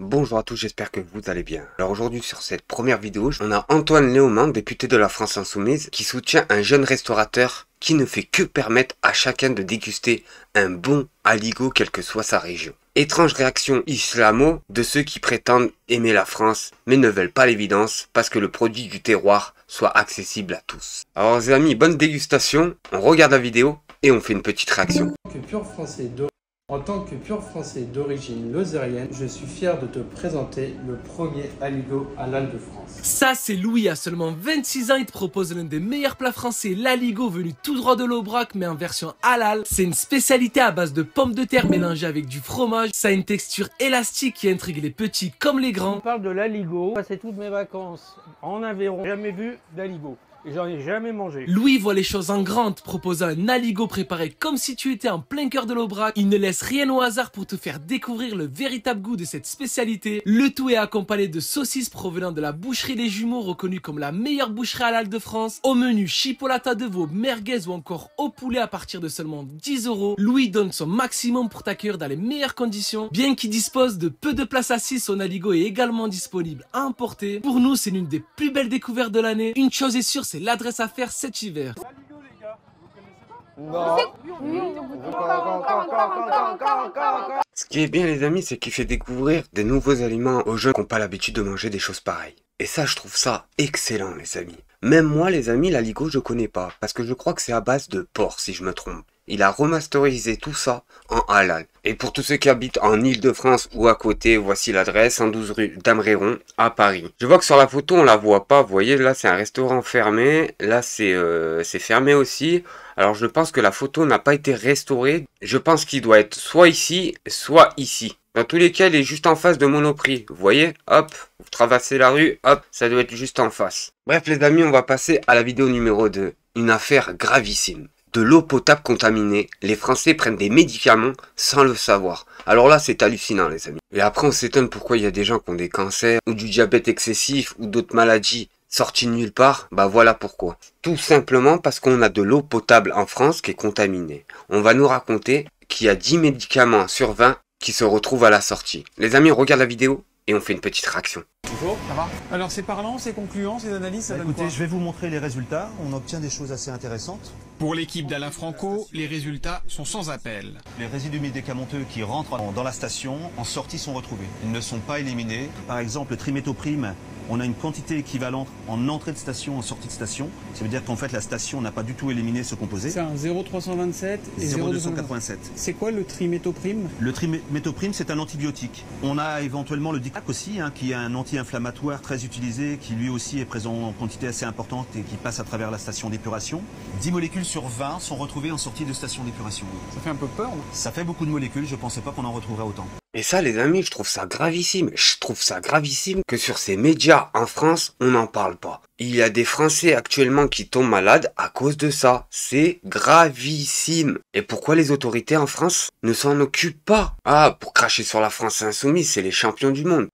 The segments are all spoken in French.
Bonjour à tous, j'espère que vous allez bien. Alors aujourd'hui sur cette première vidéo, on a Antoine Léaumont, député de la France Insoumise, qui soutient un jeune restaurateur qui ne fait que permettre à chacun de déguster un bon aligot quelle que soit sa région. Étrange réaction islamo de ceux qui prétendent aimer la France mais ne veulent pas l'évidence parce que le produit du terroir soit accessible à tous. Alors les amis, bonne dégustation, on regarde la vidéo et on fait une petite réaction. En tant que pur français d'origine lozérienne, je suis fier de te présenter le premier aligot halal de France. Ça, c'est Louis, à seulement 26 ans, il te propose l'un des meilleurs plats français, l'aligot venu tout droit de l'Aubrac, mais en version halal. C'est une spécialité à base de pommes de terre mélangées avec du fromage. Ça a une texture élastique qui intrigue les petits comme les grands. On parle de l'aligot, j'ai passé toutes mes vacances en Aveyron, jamais vu d'aligot. Et j'en ai jamais mangé. Louis voit les choses en grand, proposant un aligot préparé comme si tu étais en plein cœur de l'Aubrac. Il ne laisse rien au hasard pour te faire découvrir le véritable goût de cette spécialité. Le tout est accompagné de saucisses provenant de la boucherie des Jumeaux, reconnue comme la meilleure boucherie halal de France. Au menu, chipolata de veau, merguez ou encore au poulet à partir de seulement 10 €. Louis donne son maximum pour t'accueillir dans les meilleures conditions. Bien qu'il dispose de peu de places assises, son aligot est également disponible à emporter. Pour nous, c'est l'une des plus belles découvertes de l'année. Une chose est sûre, c'est l'adresse à faire cet hiver. Ce qui est bien les amis, c'est qu'il fait découvrir des nouveaux aliments aux jeunes qui n'ont pas l'habitude de manger des choses pareilles. Et ça, je trouve ça excellent les amis. Même moi les amis, l'aligot je connais pas, parce que je crois que c'est à base de porc si je me trompe. Il a remasterisé tout ça en halal. Et pour tous ceux qui habitent en Île-de-France ou à côté, voici l'adresse, 112 rue d'Amréron à Paris. Je vois que sur la photo on la voit pas, vous voyez là c'est un restaurant fermé, là c'est fermé aussi. Alors je pense que la photo n'a pas été restaurée, je pense qu'il doit être soit ici, soit ici. Dans tous les cas, il est juste en face de Monoprix. Vous voyez, hop, vous traversez la rue, hop, ça doit être juste en face. Bref les amis, on va passer à la vidéo numéro 2. Une affaire gravissime. De l'eau potable contaminée, les Français prennent des médicaments sans le savoir. Alors là, c'est hallucinant les amis. Et après, on s'étonne pourquoi il y a des gens qui ont des cancers, ou du diabète excessif, ou d'autres maladies sorties de nulle part. Bah voilà pourquoi. Tout simplement parce qu'on a de l'eau potable en France qui est contaminée. On va nous raconter qu'il y a 10 médicaments sur 20 qui se retrouvent à la sortie. Les amis, on regarde la vidéo et on fait une petite réaction. Bonjour, ça va? Alors c'est parlant, c'est concluant, ces analyses, ça donne Écoutez, quoi? je vais vous montrer les résultats. On obtient des choses assez intéressantes. Pour l'équipe d'Alain Franco, les résultats sont sans appel. Les résidus médicamenteux qui rentrent dans la station, en sortie, sont retrouvés. Ils ne sont pas éliminés. Par exemple, le trimétoprime, on a une quantité équivalente en entrée de station, en sortie de station. Ça veut dire qu'en fait, la station n'a pas du tout éliminé ce composé. C'est un 0,327 et 0,287. C'est quoi le trimétoprime? Le trimétoprime, c'est un antibiotique. On a éventuellement le Dicac aussi, qui est un anti-inflammatoire très utilisé, qui lui aussi est présent en quantité assez importante et qui passe à travers la station d'épuration. 10 molécules sur 20 sont retrouvées en sortie de station d'épuration. Ça fait un peu peur, non? Ça fait beaucoup de molécules, je pensais pas qu'on en retrouverait autant. Et ça les amis, je trouve ça gravissime. Je trouve ça gravissime que sur ces médias en France, on n'en parle pas. Il y a des Français actuellement qui tombent malades à cause de ça. C'est gravissime. Et pourquoi les autorités en France ne s'en occupent pas? Ah, pour cracher sur la France insoumise, c'est les champions du monde.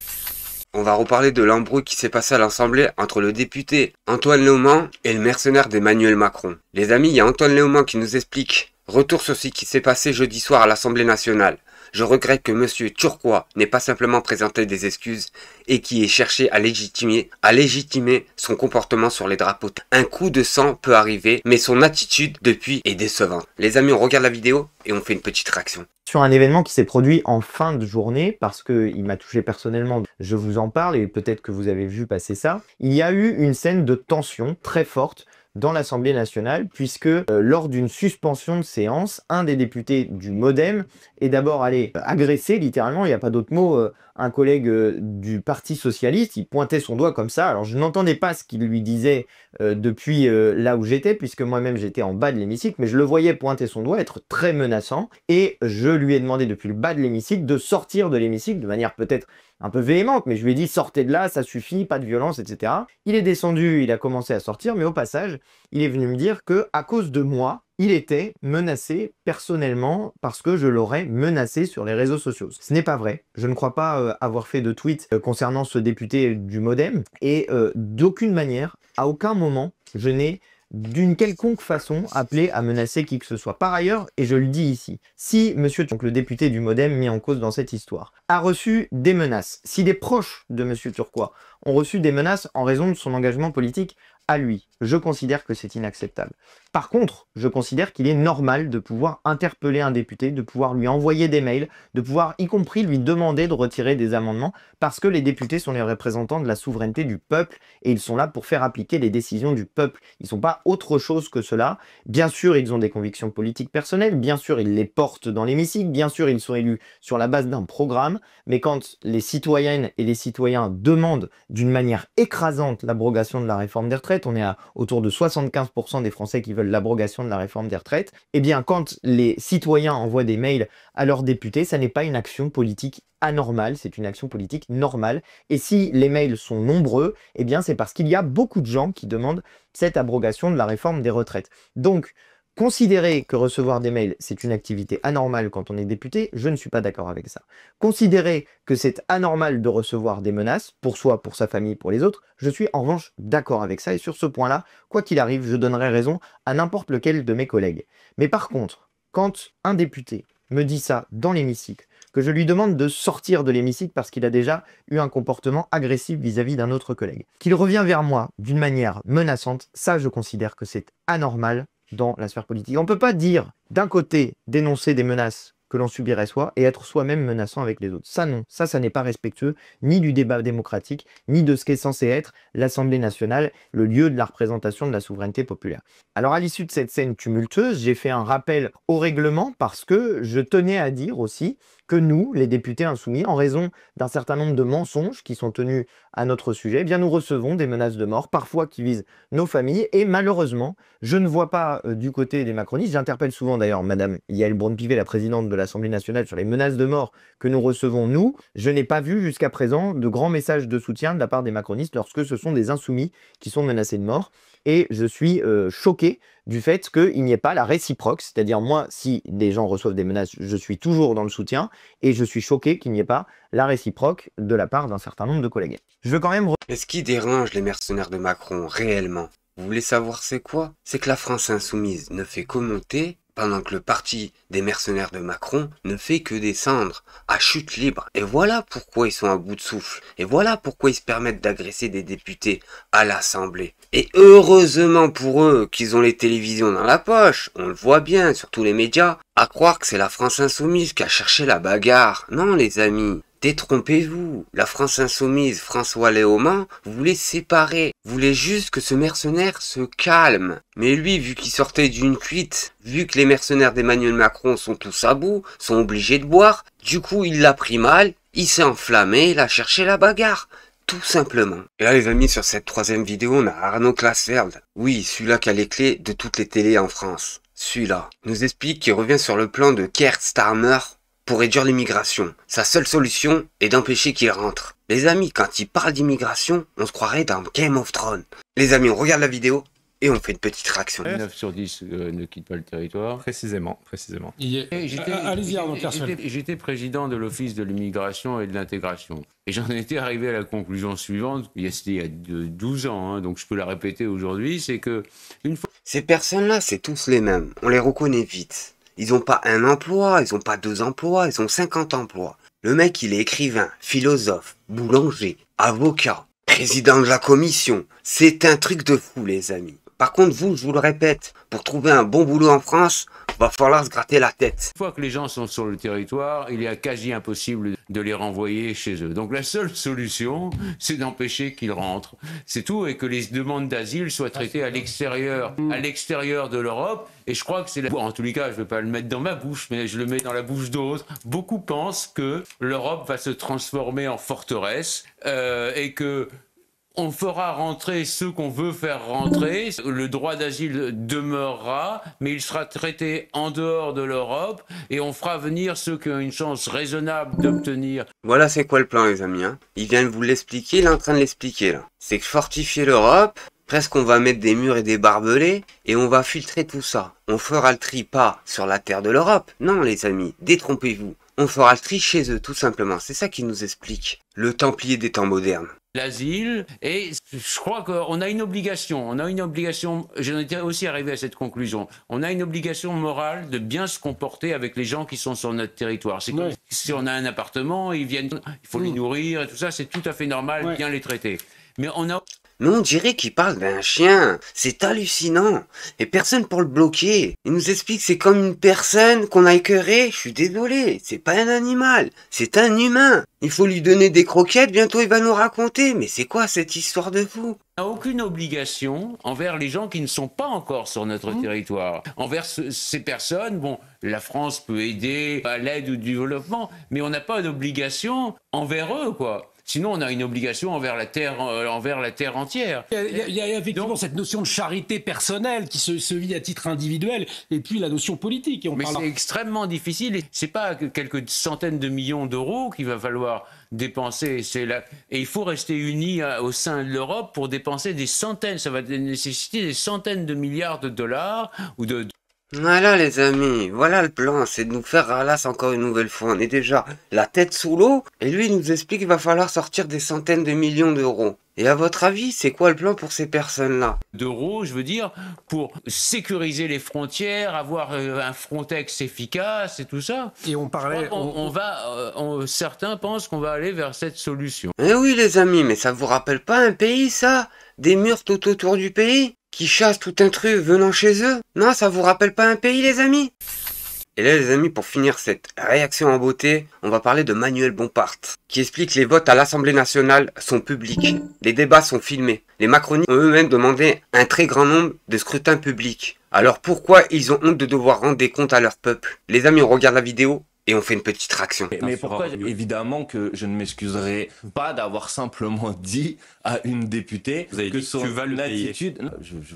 On va reparler de l'embrouille qui s'est passé à l'Assemblée entre le député Antoine Léaumont et le mercenaire d'Emmanuel Macron. Les amis, il y a Antoine Léaumont qui nous explique. Retour sur ce qui s'est passé jeudi soir à l'Assemblée nationale. Je regrette que monsieur Turquois n'ait pas simplement présenté des excuses et qui ait cherché à légitimer son comportement sur les drapeaux. Un coup de sang peut arriver, mais son attitude depuis est décevante. Les amis, on regarde la vidéo et on fait une petite réaction. Sur un événement qui s'est produit en fin de journée, parce qu'il m'a touché personnellement, je vous en parle et peut-être que vous avez vu passer ça. Il y a eu une scène de tension très forte dans l'Assemblée nationale, puisque lors d'une suspension de séance, un des députés du MoDem est d'abord allé agresser, littéralement, il n'y a pas d'autre mot, un collègue du Parti Socialiste, il pointait son doigt comme ça, alors je n'entendais pas ce qu'il lui disait depuis là où j'étais, puisque moi-même j'étais en bas de l'hémicycle, mais je le voyais pointer son doigt, être très menaçant, et je lui ai demandé depuis le bas de l'hémicycle de sortir de l'hémicycle, de manière peut-être un peu véhémente, mais je lui ai dit sortez de là, ça suffit, pas de violence, etc. Il est descendu, il a commencé à sortir, mais au passage, il est venu me dire que à cause de moi, il était menacé personnellement parce que je l'aurais menacé sur les réseaux sociaux. Ce n'est pas vrai, je ne crois pas avoir fait de tweet concernant ce député du MoDem, et d'aucune manière, à aucun moment, je n'ai d'une quelconque façon appelé à menacer qui que ce soit. Par ailleurs, et je le dis ici, si monsieur, donc le député du MoDem mis en cause dans cette histoire, a reçu des menaces, si des proches de monsieur Turquois ont reçu des menaces en raison de son engagement politique à lui, je considère que c'est inacceptable. Par contre, je considère qu'il est normal de pouvoir interpeller un député, de pouvoir lui envoyer des mails, de pouvoir y compris lui demander de retirer des amendements, parce que les députés sont les représentants de la souveraineté du peuple et ils sont là pour faire appliquer les décisions du peuple. Ils ne sont pas autre chose que cela. Bien sûr, ils ont des convictions politiques personnelles, bien sûr, ils les portent dans l'hémicycle, bien sûr, ils sont élus sur la base d'un programme, mais quand les citoyennes et les citoyens demandent d'une manière écrasante l'abrogation de la réforme des retraites, on est à autour de 75% des Français qui veulent l'abrogation de la réforme des retraites, eh bien quand les citoyens envoient des mails à leurs députés, ça n'est pas une action politique anormale, c'est une action politique normale. Et si les mails sont nombreux, eh bien c'est parce qu'il y a beaucoup de gens qui demandent cette abrogation de la réforme des retraites. Donc, considérer que recevoir des mails, c'est une activité anormale quand on est député, je ne suis pas d'accord avec ça. Considérer que c'est anormal de recevoir des menaces, pour soi, pour sa famille, pour les autres, je suis en revanche d'accord avec ça. Et sur ce point-là, quoi qu'il arrive, je donnerai raison à n'importe lequel de mes collègues. Mais par contre, quand un député me dit ça dans l'hémicycle, que je lui demande de sortir de l'hémicycle parce qu'il a déjà eu un comportement agressif vis-à-vis d'un autre collègue, qu'il revient vers moi d'une manière menaçante, ça je considère que c'est anormal dans la sphère politique. On ne peut pas dire, d'un côté, dénoncer des menaces que l'on subirait soi et être soi-même menaçant avec les autres. Ça non, ça n'est pas respectueux ni du débat démocratique, ni de ce qu'est censé être l'Assemblée nationale, le lieu de la représentation de la souveraineté populaire. Alors à l'issue de cette scène tumultueuse, j'ai fait un rappel au règlement parce que je tenais à dire aussi que nous, les députés insoumis, en raison d'un certain nombre de mensonges qui sont tenus à notre sujet, eh bien nous recevons des menaces de mort, parfois qui visent nos familles, et malheureusement, je ne vois pas du côté des macronistes, j'interpelle souvent d'ailleurs Madame Yaël Braun-Pivet, la présidente de l'Assemblée nationale, sur les menaces de mort que nous recevons nous, je n'ai pas vu jusqu'à présent de grands messages de soutien de la part des macronistes lorsque ce sont des insoumis qui sont menacés de mort, et je suis choqué du fait qu'il n'y ait pas la réciproque, c'est-à-dire moi, si des gens reçoivent des menaces, je suis toujours dans le soutien, et je suis choqué qu'il n'y ait pas la réciproque de la part d'un certain nombre de collègues. Je veux quand même... Mais ce qui dérange les mercenaires de Macron réellement, vous voulez savoir c'est quoi? C'est que la France insoumise ne fait que monter, pendant que le parti des mercenaires de Macron ne fait que descendre à chute libre. Et voilà pourquoi ils sont à bout de souffle. Et voilà pourquoi ils se permettent d'agresser des députés à l'Assemblée. Et heureusement pour eux qu'ils ont les télévisions dans la poche, on le voit bien sur tous les médias, à croire que c'est la France insoumise qui a cherché la bagarre. Non les amis, détrompez-vous. La France insoumise, François Léaumont, vous voulez séparer. Vous voulez juste que ce mercenaire se calme. Mais lui, vu qu'il sortait d'une cuite, vu que les mercenaires d'Emmanuel Macron sont tous à bout, sont obligés de boire, du coup il l'a pris mal, il s'est enflammé, il a cherché la bagarre. Tout simplement. Et là les amis, sur cette troisième vidéo, on a Arnaud Klaesfeld. Oui, celui-là qui a les clés de toutes les télés en France. Celui-là nous explique qu'il revient sur le plan de Keir Starmer pour réduire l'immigration. Sa seule solution est d'empêcher qu'il rentre. Les amis, quand il parle d'immigration, on se croirait dans Game of Thrones. Les amis, on regarde la vidéo et on fait une petite réaction. 9 sur 10 ne quittent pas le territoire. Précisément. J'étais président de l'Office de l'immigration et de l'intégration. Et j'en étais arrivé à la conclusion suivante, c'était il y a 12 ans, hein, donc je peux la répéter aujourd'hui, c'est que... Ces personnes-là, c'est tous les mêmes. On les reconnaît vite. Ils n'ont pas un emploi, ils n'ont pas 2 emplois, ils ont 50 emplois. Le mec, il est écrivain, philosophe, boulanger, avocat, président de la commission. C'est un truc de fou, les amis. Par contre, vous, je vous le répète, pour trouver un bon boulot en France, va falloir se gratter la tête. Une fois que les gens sont sur le territoire, il est quasi impossible de les renvoyer chez eux. Donc la seule solution, c'est d'empêcher qu'ils rentrent. C'est tout, et que les demandes d'asile soient traitées à l'extérieur de l'Europe. Et je crois que c'est en tous les cas, je ne vais pas le mettre dans ma bouche, mais je le mets dans la bouche d'autres. Beaucoup pensent que l'Europe va se transformer en forteresse et que on fera rentrer ceux qu'on veut faire rentrer, le droit d'asile demeurera, mais il sera traité en dehors de l'Europe, et on fera venir ceux qui ont une chance raisonnable d'obtenir. Voilà c'est quoi le plan les amis, hein. Il vient de vous l'expliquer, il est en train de l'expliquer là. C'est que fortifier l'Europe, presque on va mettre des murs et des barbelés, et on va filtrer tout ça. On fera le tri pas sur la terre de l'Europe, non les amis, détrompez-vous. on fera le tri chez eux, tout simplement. C'est ça qu'il nous explique. Le Templier des temps modernes. L'asile, et je crois qu'on a une obligation, j'en étais aussi arrivé à cette conclusion, on a une obligation morale de bien se comporter avec les gens qui sont sur notre territoire. C'est comme si on a un appartement, ils viennent, il faut les nourrir et tout ça, c'est tout à fait normal, bien les traiter. Mais on a... Mais on dirait qu'il parle d'un chien. C'est hallucinant. Et personne pour le bloquer. Il nous explique que c'est comme une personne qu'on a écœurée. Je suis désolé. C'est pas un animal. C'est un humain. Il faut lui donner des croquettes. Bientôt il va nous raconter. Mais c'est quoi cette histoire de fou? On n'a aucune obligation envers les gens qui ne sont pas encore sur notre territoire. Envers ces personnes, bon, la France peut aider à l'aide ou du développement, mais on n'a pas d'obligation envers eux, quoi. Sinon, on a une obligation envers la terre entière. Il y a effectivement cette notion de charité personnelle qui se vit à titre individuel, et puis la notion politique. Et mais c'est extrêmement difficile. C'est pas quelques centaines de millions d'euros qu'il va falloir dépenser. Et il faut rester unis au sein de l'Europe pour dépenser des centaines. Ça va nécessiter des centaines de milliards de dollars ou de... Voilà les amis, voilà le plan, c'est de nous faire ralasse encore une nouvelle fois. On est déjà la tête sous l'eau, et lui il nous explique qu'il va falloir sortir des centaines de millions d'euros. Et à votre avis, c'est quoi le plan pour ces personnes-là? D'euros, je veux dire, pour sécuriser les frontières, avoir un Frontex efficace et tout ça. Et on parlait... certains pensent qu'on va aller vers cette solution. Eh oui les amis, mais ça vous rappelle pas un pays ça? Des murs tout autour du pays? Qui chassent tout intrus venant chez eux? Non, ça vous rappelle pas un pays, les amis? Et là, les amis, pour finir cette réaction en beauté, on va parler de Manuel Bompard, qui explique que les votes à l'Assemblée nationale sont publics. Les débats sont filmés. Les macronistes ont eux-mêmes demandé un très grand nombre de scrutins publics. Alors pourquoi ils ont honte de devoir rendre des comptes à leur peuple? Les amis, on regarde la vidéo et on fait une petite traction. Mais pourquoi? Évidemment que je ne m'excuserai pas d'avoir simplement dit à une députée que son attitude...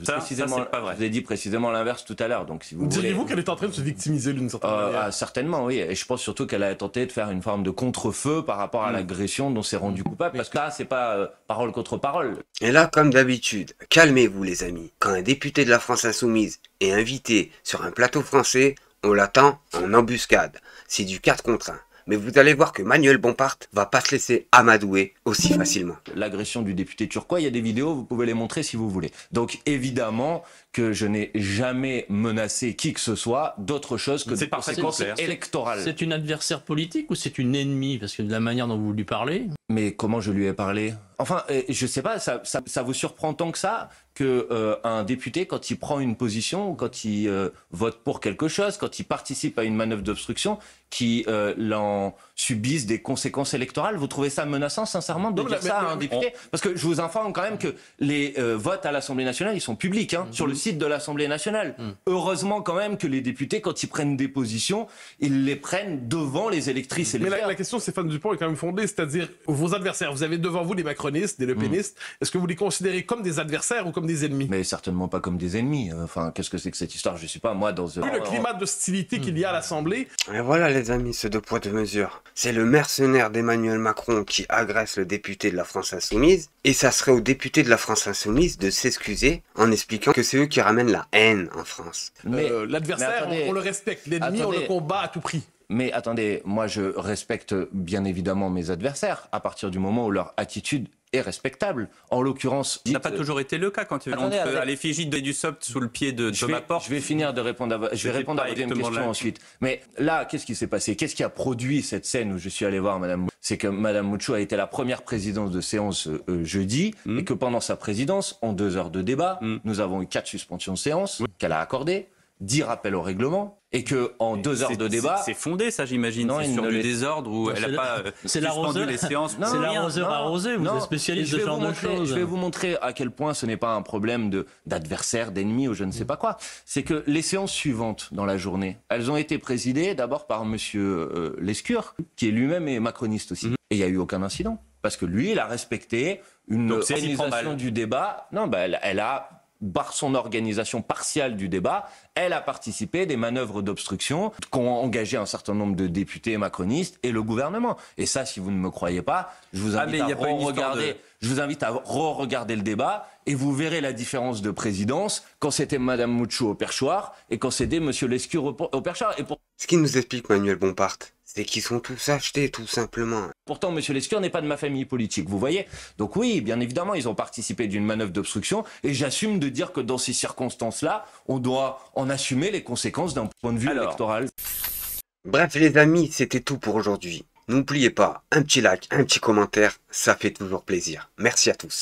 Ça, c'est pas vrai. Je vous ai dit précisément l'inverse tout à l'heure, donc si vous voulez... Diriez-vous qu'elle est en train de se victimiser d'une certaine manière? Certainement, oui. Et je pense surtout qu'elle a tenté de faire une forme de contre-feu par rapport à l'agression dont s'est rendu coupable, parce que là, c'est pas parole contre parole. Et là, comme d'habitude, calmez-vous les amis. Quand un député de la France Insoumise est invité sur un plateau français, on l'attend en embuscade. C'est du 4 contre 1. Mais vous allez voir que Manuel Bompard va pas se laisser amadouer aussi facilement. L'agression du député turquois, il y a des vidéos, vous pouvez les montrer si vous voulez. Donc évidemment que je n'ai jamais menacé qui que ce soit d'autre chose que de conséquences électorales. C'est une adversaire politique ou c'est une ennemie? Parce que de la manière dont vous lui parlez... Mais comment je lui ai parlé? Enfin, je sais pas, ça vous surprend tant que ça que un député, quand il prend une position, quand il vote pour quelque chose, quand il participe à une manœuvre d'obstruction, qui l'en subissent des conséquences électorales, vous trouvez ça menaçant, sincèrement, de dire ça à un député? Parce que je vous informe quand même que les votes à l'Assemblée nationale, ils sont publics, hein, sur le site de l'Assemblée nationale. Heureusement quand même que les députés, quand ils prennent des positions, ils les prennent devant les électrices et les Mais la question, Stéphane Dupont, est quand même fondée, c'est-à-dire vos adversaires. Vous avez devant vous des macronistes, des lepénistes. Est-ce que vous les considérez comme des adversaires ou comme des ennemis? Mais certainement pas comme des ennemis. Enfin, qu'est-ce que c'est que cette histoire? Je sais pas, moi, dans... Vu le climat d'hostilité qu'il y a à l'Assemblée... Et voilà les amis, ce 2 poids 2 mesures. C'est le mercenaire d'Emmanuel Macron qui agresse le député de la France Insoumise. Et ça serait aux députés de la France Insoumise de s'excuser en expliquant que c'est eux qui ramènent la haine en France. L'adversaire, on le respecte. L'ennemi, on le combat à tout prix. Mais attendez, moi je respecte bien évidemment mes adversaires à partir du moment où leur attitude est respectable. En l'occurrence... Ça n'a pas toujours été le cas quand on montre à l'effigie de Dussopt sous le pied de Thomas Porte. Je vais finir de répondre à, je vais répondre à votre deuxième question ensuite. Mais là, qu'est-ce qui s'est passé? Qu'est-ce qui a produit cette scène où je suis allé voir Madame Mouchou? C'est que Madame Mouchou a été la première présidente de séance jeudi et que pendant sa présidence, en 2 heures de débat, nous avons eu 4 suspensions de séance qu'elle a accordées, 10 rappels au règlement, et que en 2 heures de débat... C'est fondé, ça, j'imagine. C'est sur du désordre où elle n'a pas suspendu les séances. C'est l'arroseur arrosé, vous êtes spécialiste de ce genre de choses. Je vais vous montrer à quel point ce n'est pas un problème d'adversaire, d'ennemi ou je ne sais pas quoi. C'est que les séances suivantes dans la journée, elles ont été présidées d'abord par monsieur Lescure, qui est lui-même est macroniste aussi. Et il n'y a eu aucun incident. Parce que lui, il a respecté une organisation du débat. Non, elle a... par son organisation partiale du débat, elle a participé des manœuvres d'obstruction qu'ont engagé un certain nombre de députés macronistes et le gouvernement. Et ça, si vous ne me croyez pas, je vous invite à re-regarder le débat et vous verrez la différence de présidence quand c'était Madame Mouchou au perchoir et quand c'était Monsieur Lescure au perchoir. Ce qui nous explique Manuel Bompard, C'est qu'ils sont tous achetés, tout simplement. Pourtant, monsieur Lescure n'est pas de ma famille politique, vous voyez? Donc oui, bien évidemment, ils ont participé d'une manœuvre d'obstruction, et j'assume de dire que dans ces circonstances-là, on doit en assumer les conséquences d'un point de vue électoral. Bref les amis, c'était tout pour aujourd'hui. N'oubliez pas, un petit like, un petit commentaire, ça fait toujours plaisir. Merci à tous.